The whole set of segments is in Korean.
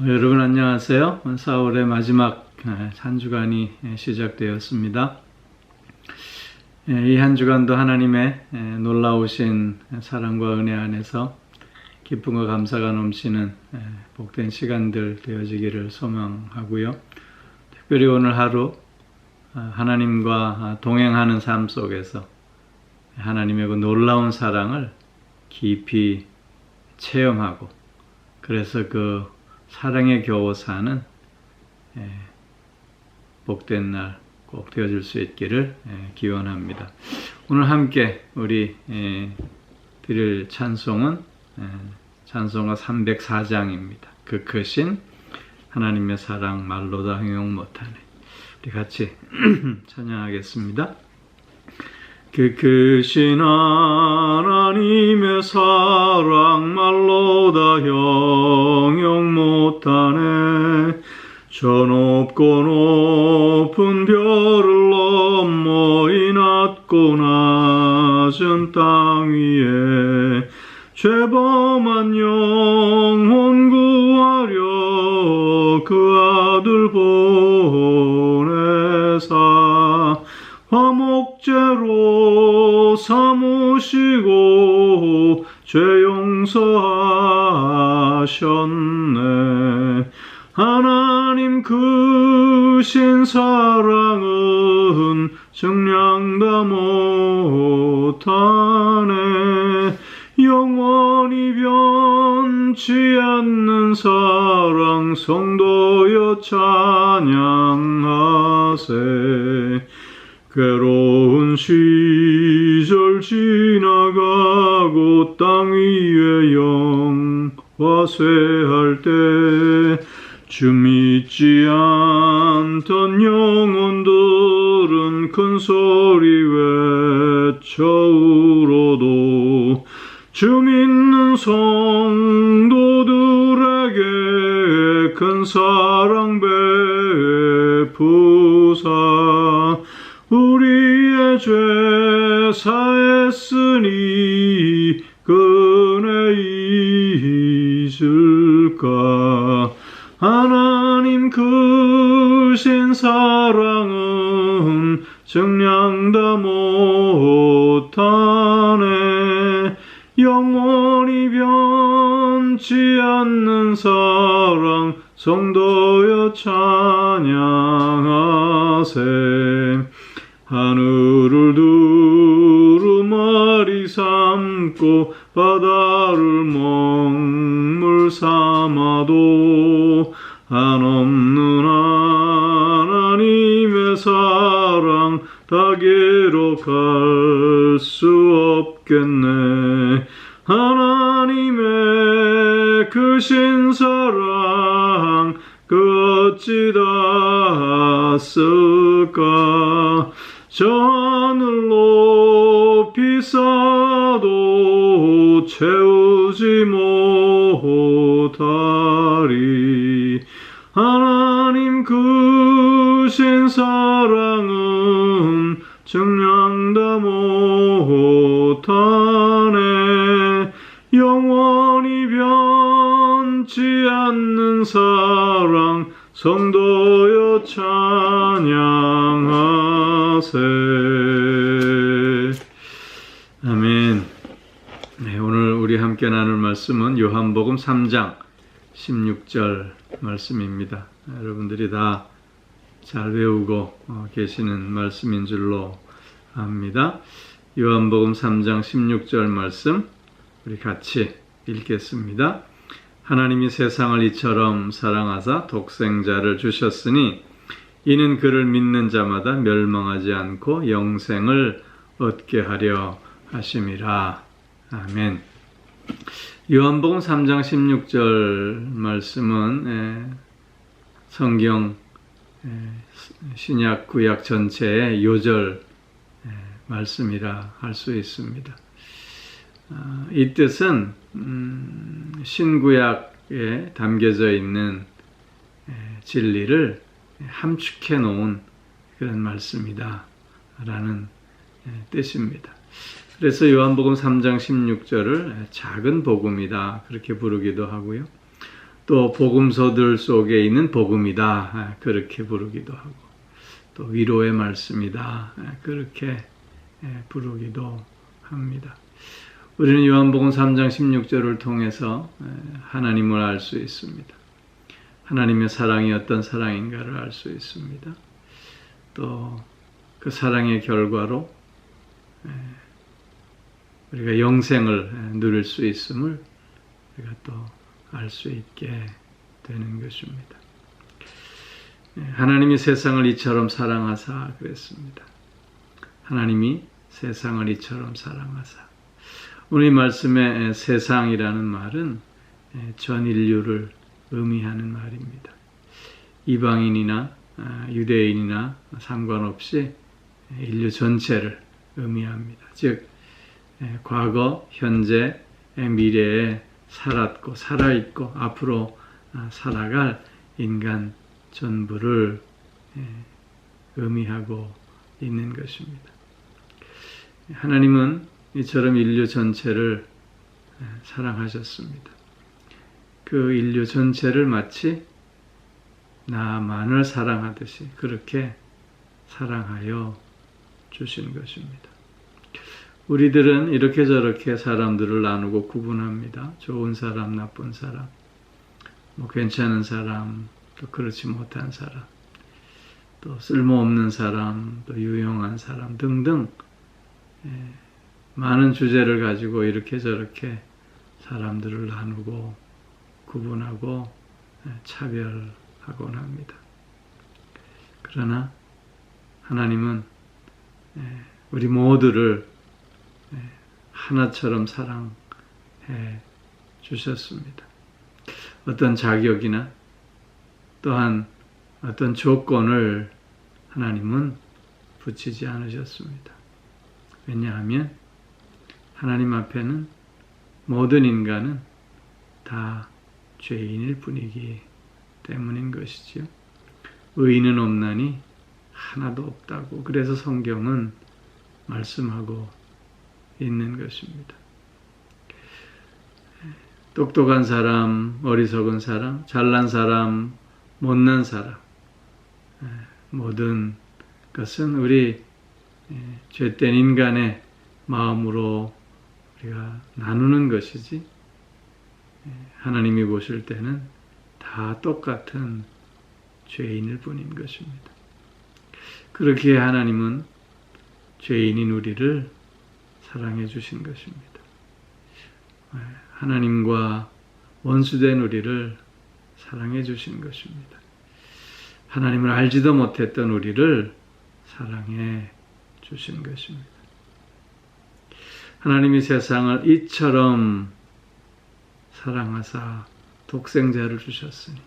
여러분 안녕하세요. 4월의 마지막 한 주간이 시작되었습니다. 이 한 주간도 하나님의 놀라우신 사랑과 은혜 안에서 기쁨과 감사가 넘치는 복된 시간들 되어지기를 소망하고요. 특별히 오늘 하루 하나님과 동행하는 삶 속에서 하나님의 그 놀라운 사랑을 깊이 체험하고, 그래서 그 사랑에 겨워 사는 복된 날 꼭 되어줄 수 있기를 기원합니다. 오늘 함께 우리 드릴 찬송은 찬송가 304장입니다. 그 크신 하나님의 사랑 말로 다 형용 못하네. 우리 같이 찬양하겠습니다. 그 크신 하나님의 사랑 말로 다 형용 못하네. 저 높고 높은 별을 넘어 이 낮고 낮은 땅 위에 죄범한 영혼 구하려 그 아들 보내사 화목제로 삼으시고 죄 용서하셨네. 하나님 크신 사랑은 정량 다 못하네. 영원히 변치 않는 사랑 성도여 찬양하세. 괴로운 시절 지나가고 땅 위에 영화쇠할 때 주 믿지 않던 영혼들은 큰 소리 외쳐 울어도 주 믿는 성도들에게 큰 사랑 베푸사 우리의 죄 사했으니 그네 잊을까. 하나님 크신 사랑은 정량 다 못하네. 영원히 변치 않는 사랑 성도여 찬양하세. 하늘을 두루마리 삼고 바다를 먹물 삼아도 한없는 하나님의 사랑 다 기록할 수 없겠네. 하나님의 크신 사랑 그 어찌 다 쓸까. 저 하늘 높이 쌓아도 채우지 못하리. 하나님 크신 사랑은 정량 다 못하네. 영원히 변치 않는 사랑 성도여 찬양하세. 아멘. 네, 오늘 우리 함께 나눌 말씀은 요한복음 3장 16절 말씀입니다. 여러분들이 다 잘 외우고 계시는 말씀인 줄로 압니다. 요한복음 3장 16절 말씀 우리 같이 읽겠습니다. 하나님이 세상을 이처럼 사랑하사 독생자를 주셨으니 이는 그를 믿는 자마다 멸망하지 않고 영생을 얻게 하려 하심이라. 아멘. 요한복음 3장 16절 말씀은 성경 신약 구약 전체의 요절 말씀이라 할 수 있습니다. 이 뜻은 신구약에 담겨져 있는 진리를 함축해 놓은 그런 말씀이다 라는 뜻입니다. 그래서 요한복음 3장 16절을 작은 복음이다 그렇게 부르기도 하고요. 또 복음서들 속에 있는 복음이다 그렇게 부르기도 하고, 또 위로의 말씀이다 그렇게 부르기도 합니다. 우리는 요한복음 3장 16절을 통해서 하나님을 알 수 있습니다. 하나님의 사랑이 어떤 사랑인가를 알 수 있습니다. 또 그 사랑의 결과로 우리가 영생을 누릴 수 있음을 우리가 또 알 수 있게 되는 것입니다. 하나님이 세상을 이처럼 사랑하사 그랬습니다. 하나님이 세상을 이처럼 사랑하사. 오늘 이 말씀의 세상이라는 말은 전 인류를 의미하는 말입니다. 이방인이나 유대인이나 상관없이 인류 전체를 의미합니다. 즉 과거, 현재, 미래에 살았고 살아있고 앞으로 살아갈 인간 전부를 의미하고 있는 것입니다. 하나님은 이처럼 인류 전체를 사랑하셨습니다. 그 인류 전체를 마치 나만을 사랑하듯이 그렇게 사랑하여 주신 것입니다. 우리들은 이렇게 저렇게 사람들을 나누고 구분합니다. 좋은 사람, 나쁜 사람, 괜찮은 사람, 또 그렇지 못한 사람, 또 쓸모없는 사람, 또 유용한 사람 등등 많은 주제를 가지고 이렇게 저렇게 사람들을 나누고 구분하고 차별하곤 합니다. 그러나 하나님은 우리 모두를 하나처럼 사랑해 주셨습니다. 어떤 자격이나 또한 어떤 조건을 하나님은 붙이지 않으셨습니다. 왜냐하면 하나님 앞에는 모든 인간은 다 죄인일 뿐이기 때문인 것이지요. 의인은 없나니 하나도 없다고 그래서 성경은 말씀하고 있는 것입니다. 똑똑한 사람, 어리석은 사람, 잘난 사람, 못난 사람, 모든 것은 우리 죄된 인간의 마음으로 우리가 나누는 것이지 하나님이 보실 때는 다 똑같은 죄인일 뿐인 것입니다. 그렇기에 하나님은 죄인인 우리를 사랑해 주신 것입니다. 하나님과 원수된 우리를 사랑해 주신 것입니다. 하나님을 알지도 못했던 우리를 사랑해 주신 것입니다. 하나님이 세상을 이처럼 사랑하사 독생자를 주셨으니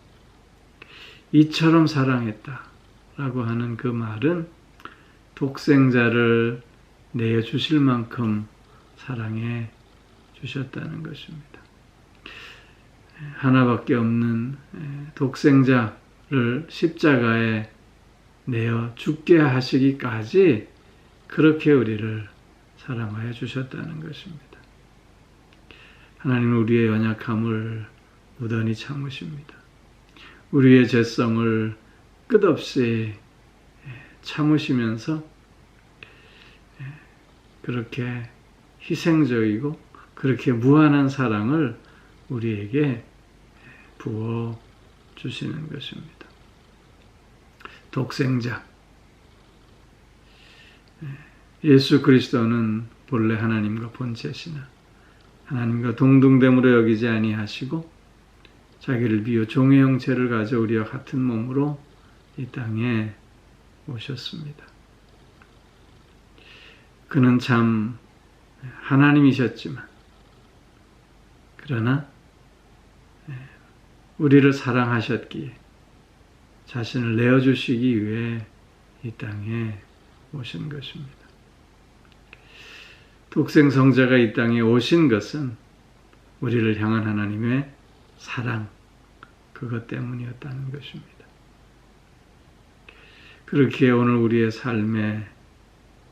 이처럼 사랑했다라고 하는 그 말은 독생자를 내어주실 만큼 사랑해 주셨다는 것입니다. 하나밖에 없는 독생자를 십자가에 내어 죽게 하시기까지 그렇게 우리를 사랑하여 주셨다는 것입니다. 하나님은 우리의 연약함을 무던히 참으십니다. 우리의 죄성을 끝없이 참으시면서 그렇게 희생적이고 그렇게 무한한 사랑을 우리에게 부어 주시는 것입니다. 독생자 예수 그리스도는 본래 하나님과 본체시나 하나님과 동등됨으로 여기지 아니하시고 자기를 비워 종의 형체를 가져 우리와 같은 몸으로 이 땅에 오셨습니다. 그는 참 하나님이셨지만 그러나 우리를 사랑하셨기에 자신을 내어주시기 위해 이 땅에 오신 것입니다. 독생성자가 이 땅에 오신 것은 우리를 향한 하나님의 사랑, 그것 때문이었다는 것입니다. 그렇기에 오늘 우리의 삶의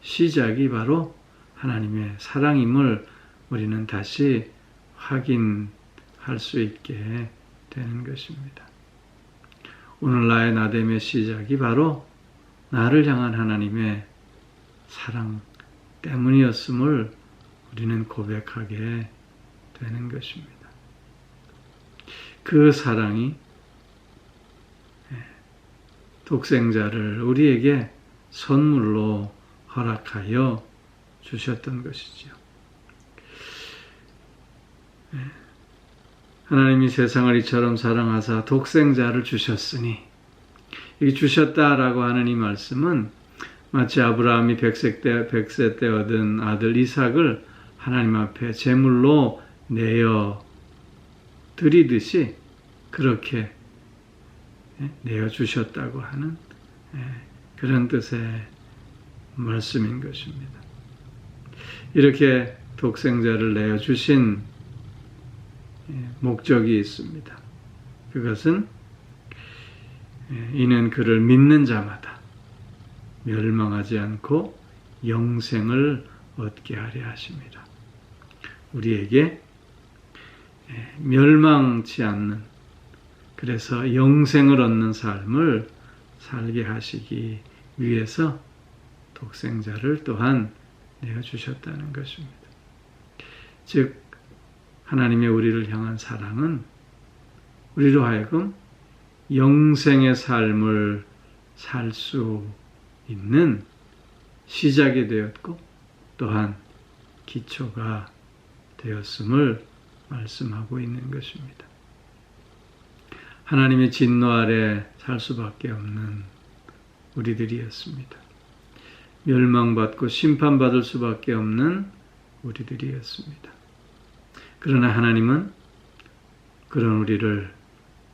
시작이 바로 하나님의 사랑임을 우리는 다시 확인할 수 있게 되는 것입니다. 오늘 나의 나됨의 시작이 바로 나를 향한 하나님의 사랑 때문이었음을 우리는 고백하게 되는 것입니다. 그 사랑이 독생자를 우리에게 선물로 허락하여 주셨던 것이지요. 하나님이 세상을 이처럼 사랑하사 독생자를 주셨으니, 이 주셨다라고 하는 이 말씀은 마치 아브라함이 100세 때 얻은 아들 이삭을 하나님 앞에 제물로 내어 드리듯이 그렇게 내어 주셨다고 하는 그런 뜻의 말씀인 것입니다. 이렇게 독생자를 내어 주신 목적이 있습니다. 그것은 이는 그를 믿는 자마다 멸망하지 않고 영생을 얻게 하려 하심이라. 우리에게 멸망치 않는, 그래서 영생을 얻는 삶을 살게 하시기 위해서 독생자를 또한 내어주셨다는 것입니다. 즉 하나님의 우리를 향한 사랑은 우리로 하여금 영생의 삶을 살 수 있는 시작이 되었고 또한 기초가 되었음을 말씀하고 있는 것입니다. 하나님의 진노 아래 살 수밖에 없는 우리들이었습니다. 멸망받고 심판받을 수밖에 없는 우리들이었습니다. 그러나 하나님은 그런 우리를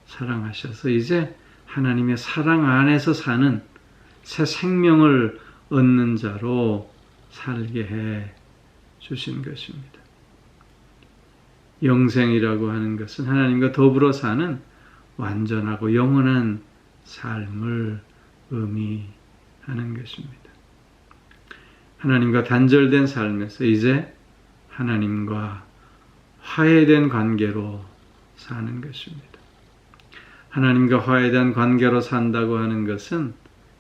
사랑하셔서 이제 하나님의 사랑 안에서 사는 새 생명을 얻는 자로 살게 해 주신 것입니다. 영생이라고 하는 것은 하나님과 더불어 사는 완전하고 영원한 삶을 의미하는 것입니다. 하나님과 단절된 삶에서 이제 하나님과 화해된 관계로 사는 것입니다. 하나님과 화해된 관계로 산다고 하는 것은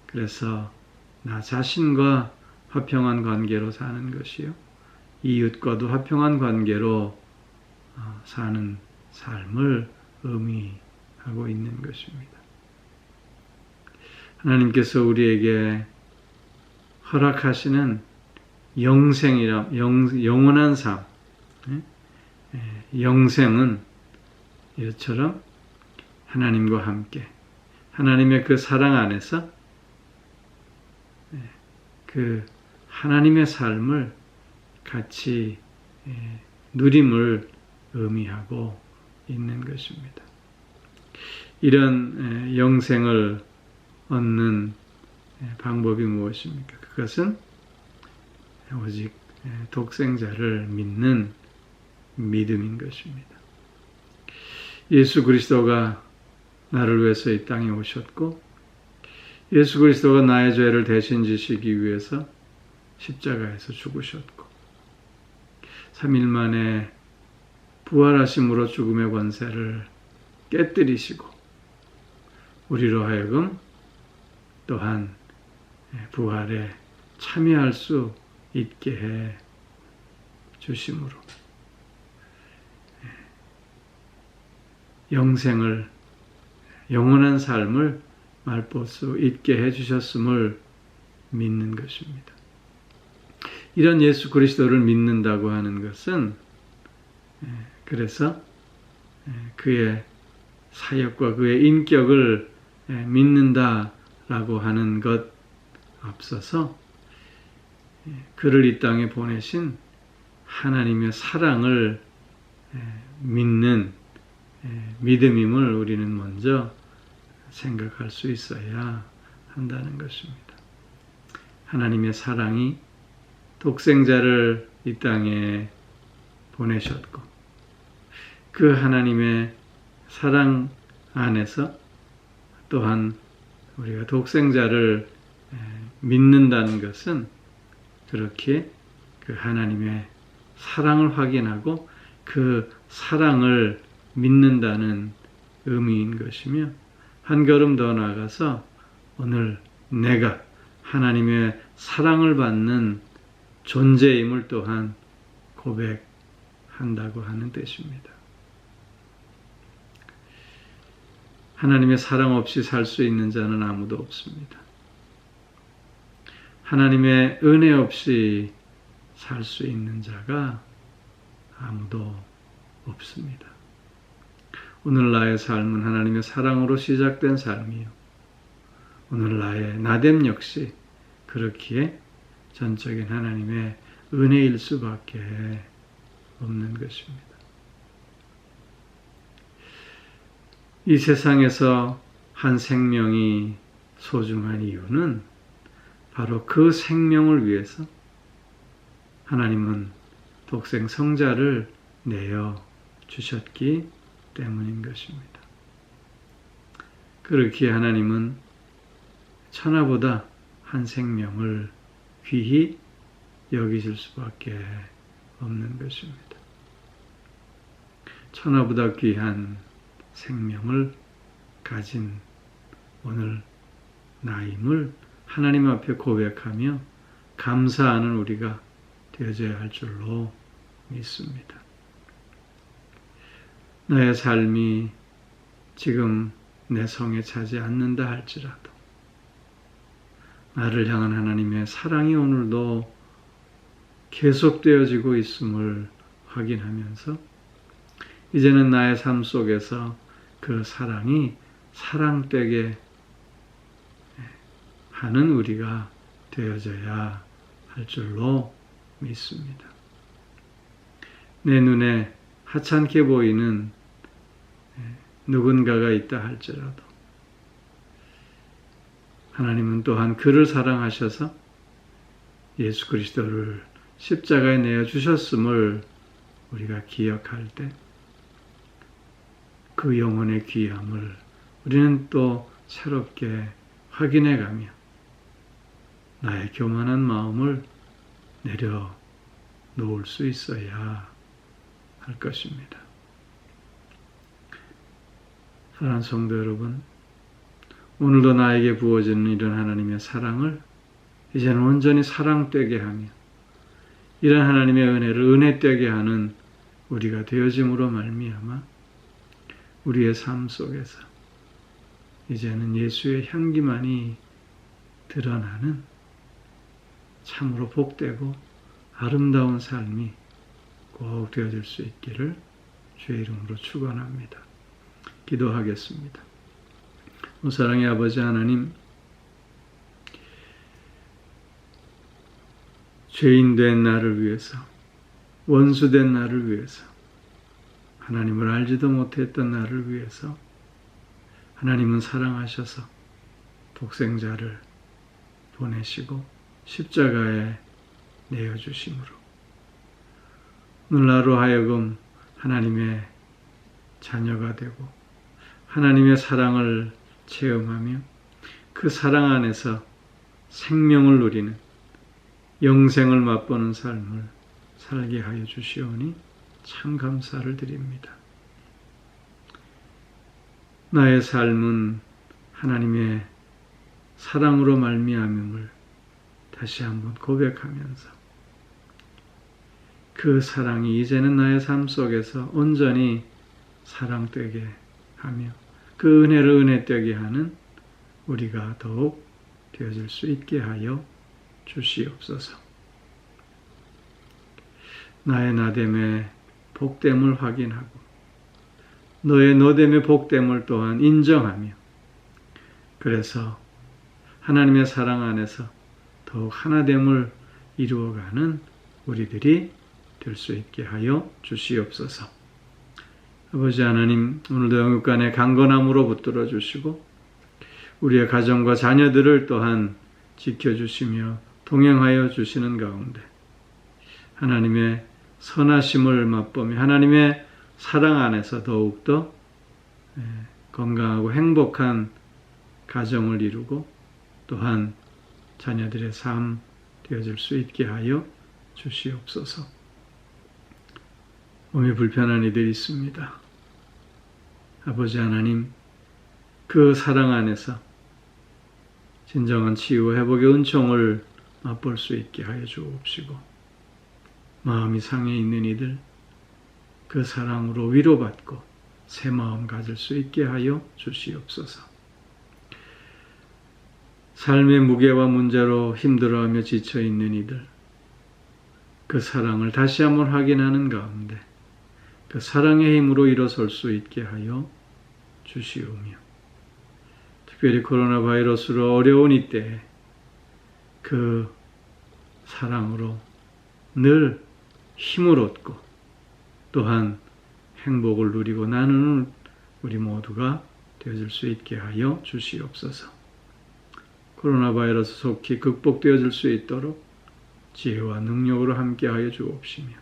그래서 나 자신과 화평한 관계로 사는 것이요, 이웃과도 화평한 관계로 사는 삶을 의미하고 있는 것입니다. 하나님께서 우리에게 허락하시는 영원한 삶, 영생은 이처럼 하나님과 함께 하나님의 그 사랑 안에서 그 하나님의 삶을 같이 누림을 의미하고 있는 것입니다. 이런 영생을 얻는 방법이 무엇입니까? 그것은 오직 독생자를 믿는 믿음인 것입니다. 예수 그리스도가 나를 위해서 이 땅에 오셨고, 예수 그리스도가 나의 죄를 대신 지시기 위해서 십자가에서 죽으셨고, 3일 만에 부활하심으로 죽음의 권세를 깨뜨리시고 우리로 하여금 또한 부활에 참여할 수 있게 해 주심으로 영생을, 영원한 삶을 맛볼 수 있게 해 주셨음을 믿는 것입니다. 이런 예수 그리스도를 믿는다고 하는 것은 그래서 그의 사역과 그의 인격을 믿는다라고 하는 것 앞서서 그를 이 땅에 보내신 하나님의 사랑을 믿는 믿음임을 우리는 먼저 생각할 수 있어야 한다는 것입니다. 하나님의 사랑이 독생자를 이 땅에 보내셨고, 그 하나님의 사랑 안에서 또한 우리가 독생자를 믿는다는 것은 그렇게 그 하나님의 사랑을 확인하고 그 사랑을 믿는다는 의미인 것이며 한 걸음 더 나아가서 오늘 내가 하나님의 사랑을 받는 존재임을 또한 고백한다고 하는 뜻입니다. 하나님의 사랑 없이 살 수 있는 자는 아무도 없습니다. 하나님의 은혜 없이 살 수 있는 자가 아무도 없습니다. 오늘 나의 삶은 하나님의 사랑으로 시작된 삶이요. 오늘 나의 나됨 역시 그렇기에 전적인 하나님의 은혜일 수밖에 없는 것입니다. 이 세상에서 한 생명이 소중한 이유는 바로 그 생명을 위해서 하나님은 독생 성자를 내어 주셨기 때문인 것입니다. 그렇기에 하나님은 천하보다 한 생명을 귀히 여기실 수밖에 없는 것입니다. 천하보다 귀한 생명을 가진 오늘 나임을 하나님 앞에 고백하며 감사하는 우리가 되어져야 할 줄로 믿습니다. 나의 삶이 지금 내 성에 차지 않는다 할지라도 나를 향한 하나님의 사랑이 오늘도 계속되어지고 있음을 확인하면서 이제는 나의 삶 속에서 그 사랑이 사랑되게 하는 우리가 되어져야 할 줄로 믿습니다. 내 눈에 하찮게 보이는 누군가가 있다 할지라도 하나님은 또한 그를 사랑하셔서 예수 그리스도를 십자가에 내어 주셨음을 우리가 기억할 때 그 영혼의 귀함을 우리는 또 새롭게 확인해 가며 나의 교만한 마음을 내려놓을 수 있어야 할 것입니다. 사랑하는 성도 여러분, 오늘도 나에게 부어지는 이런 하나님의 사랑을 이제는 온전히 사랑되게 하며 이런 하나님의 은혜를 은혜되게 하는 우리가 되어짐으로 말미암아 우리의 삶 속에서 이제는 예수의 향기만이 드러나는 참으로 복되고 아름다운 삶이 꼭 되어질 수 있기를 주의 이름으로 축원합니다. 기도하겠습니다. 사랑의 아버지 하나님, 죄인된 나를 위해서, 원수된 나를 위해서, 하나님을 알지도 못했던 나를 위해서 하나님은 사랑하셔서 독생자를 보내시고 십자가에 내어주심으로 오늘 나로 하여금 하나님의 자녀가 되고 하나님의 사랑을 체험하며 그 사랑 안에서 생명을 누리는 영생을 맛보는 삶을 살게 하여 주시오니 참 감사를 드립니다. 나의 삶은 하나님의 사랑으로 말미암음을 다시 한번 고백하면서 그 사랑이 이제는 나의 삶 속에서 온전히 사랑되게 하며 그 은혜를 은혜되게 하는 우리가 더욱 되어질 수 있게 하여 주시옵소서. 나의 나됨의 복됨을 확인하고 너의 너됨의 복됨을 또한 인정하며 그래서 하나님의 사랑 안에서 더욱 하나됨을 이루어가는 우리들이 될 수 있게 하여 주시옵소서. 아버지 하나님, 오늘도 영육간의 강건함으로 붙들어 주시고 우리의 가정과 자녀들을 또한 지켜주시며 동행하여 주시는 가운데 하나님의 선하심을 맛보며 하나님의 사랑 안에서 더욱더 건강하고 행복한 가정을 이루고 또한 자녀들의 삶 되어질 수 있게 하여 주시옵소서. 몸이 불편한 이들이 있습니다. 아버지 하나님, 그 사랑 안에서 진정한 치유와 회복의 은총을 맛볼 수 있게 하여 주옵시고, 마음이 상해 있는 이들 그 사랑으로 위로받고 새 마음 가질 수 있게 하여 주시옵소서. 삶의 무게와 문제로 힘들어하며 지쳐 있는 이들 그 사랑을 다시 한번 확인하는 가운데 그 사랑의 힘으로 일어설 수 있게 하여 주시오며, 특별히 코로나 바이러스로 어려운 이때에 그 사랑으로 늘 힘을 얻고 또한 행복을 누리고 나누는 우리 모두가 되어질 수 있게 하여 주시옵소서. 코로나 바이러스 속히 극복되어질 수 있도록 지혜와 능력으로 함께하여 주옵시며,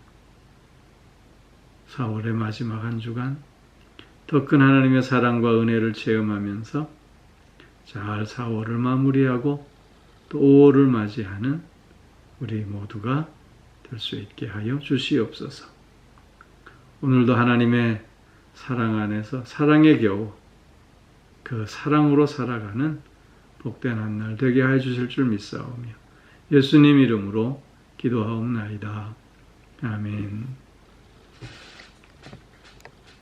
4월의 마지막 한 주간 더 큰 하나님의 사랑과 은혜를 체험하면서 잘 4월을 마무리하고 또 5월을 맞이하는 우리 모두가 될 수 있게 하여 주시옵소서. 오늘도 하나님의 사랑 안에서 사랑의 겨우 그 사랑으로 살아가는 복된 한 날 되게 하여 주실 줄 믿사오며 예수님 이름으로 기도하옵나이다. 아멘.